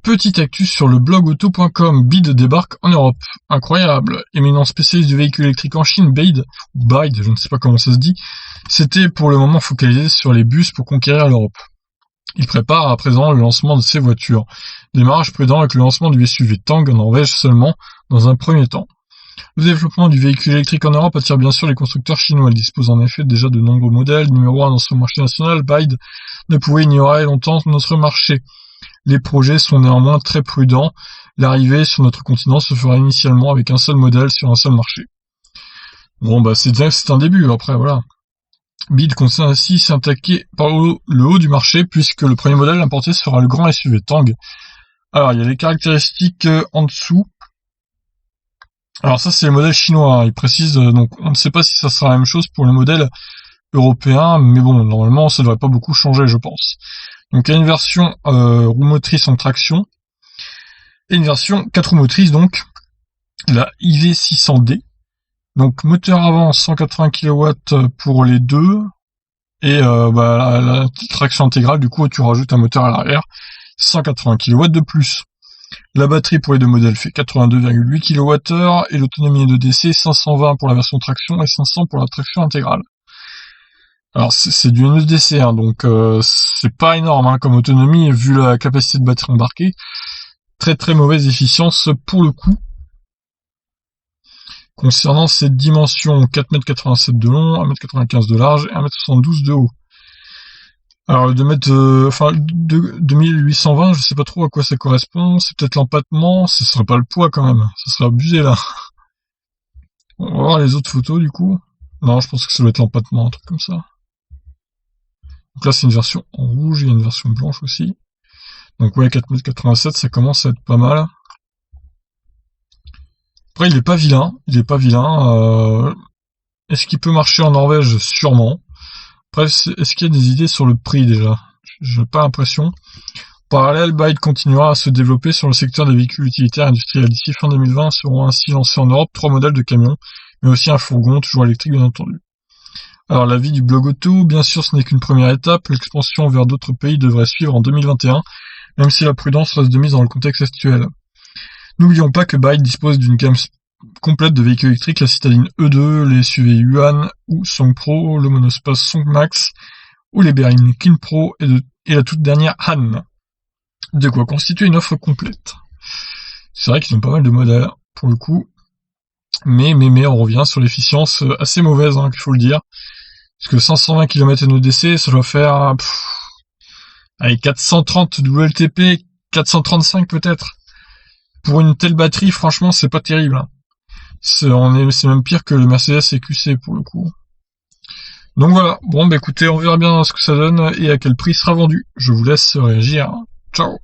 Petite actu sur le blog auto.com, BYD débarque en Europe. Incroyable. Éminent spécialiste du véhicule électrique en Chine, BYD, je ne sais pas comment ça se dit, s'était pour le moment focalisé sur les bus pour conquérir l'Europe. Il prépare à présent le lancement de ses voitures. Démarrage prudent avec le lancement du SUV Tang en Norvège seulement, dans un premier temps. Le développement du véhicule électrique en Europe attire bien sûr les constructeurs chinois. Il dispose en effet déjà de nombreux modèles. Numéro 1 dans son marché national, BYD ne pouvait ignorer longtemps notre marché. Les projets sont néanmoins très prudents. L'arrivée sur notre continent se fera initialement avec un seul modèle sur un seul marché. Bon, c'est un début, après, voilà. BYD compte ainsi s'attaquer par le haut du marché, puisque le premier modèle importé sera le grand SUV Tang. Alors, il y a les caractéristiques en dessous. Alors ça, c'est le modèle chinois, hein. Il précise, donc on ne sait pas si ça sera la même chose pour le modèle européen, mais bon, normalement, ça ne devrait pas beaucoup changer, je pense. Donc il y a une version roue motrice en traction, et une version 4 roues motrices, donc la IV600D. Donc moteur avant 180 kW pour les deux, et la traction intégrale, du coup tu rajoutes un moteur à l'arrière, 180 kW de plus. La batterie pour les deux modèles fait 82,8 kWh, et l'autonomie de DC 520 pour la version traction et 500 pour la traction intégrale. Alors c'est du NEDC, hein, donc c'est pas énorme hein, comme autonomie vu la capacité de batterie embarquée. Très très mauvaise efficience pour le coup. Concernant cette dimension, 4,87 m de long, 1,95 m de large et 1,72 m de haut. Alors le 2820, je sais pas trop à quoi ça correspond, c'est peut-être l'empattement, ce serait pas le poids quand même, ça serait abusé là. On va voir les autres photos du coup. Non, je pense que ça doit être l'empattement, un truc comme ça. Donc là, c'est une version en rouge, il y a une version blanche aussi. Donc ouais, 4,87 m, ça commence à être pas mal. Après, il est pas vilain. Est-ce qu'il peut marcher en Norvège? Sûrement. Après, est-ce qu'il y a des idées sur le prix déjà? J'ai pas l'impression. En parallèle, BYD continuera à se développer sur le secteur des véhicules utilitaires industriels. D'ici fin 2020, seront ainsi lancés en Europe 3 modèles de camions, mais aussi un fourgon, toujours électrique bien entendu. Alors l'avis du blog auto, bien sûr ce n'est qu'une première étape, l'expansion vers d'autres pays devrait suivre en 2021, même si la prudence reste de mise dans le contexte actuel. N'oublions pas que BYD dispose d'une gamme complète de véhicules électriques, la citadine E2, les SUV Yuan ou Song Pro, le monospace Song Max, ou les berlines Kin Pro et la toute dernière Han. De quoi constituer une offre complète. C'est vrai qu'ils ont pas mal de modèles, pour le coup, mais on revient sur l'efficience assez mauvaise, hein, qu'il faut le dire. Parce que 520 km NEDC, ça doit faire 430 WLTP, 435 peut-être. Pour une telle batterie, franchement, c'est pas terrible. Hein. C'est même pire que le Mercedes EQC pour le coup. Donc voilà, bon écoutez, on verra bien ce que ça donne et à quel prix sera vendu. Je vous laisse réagir. Ciao.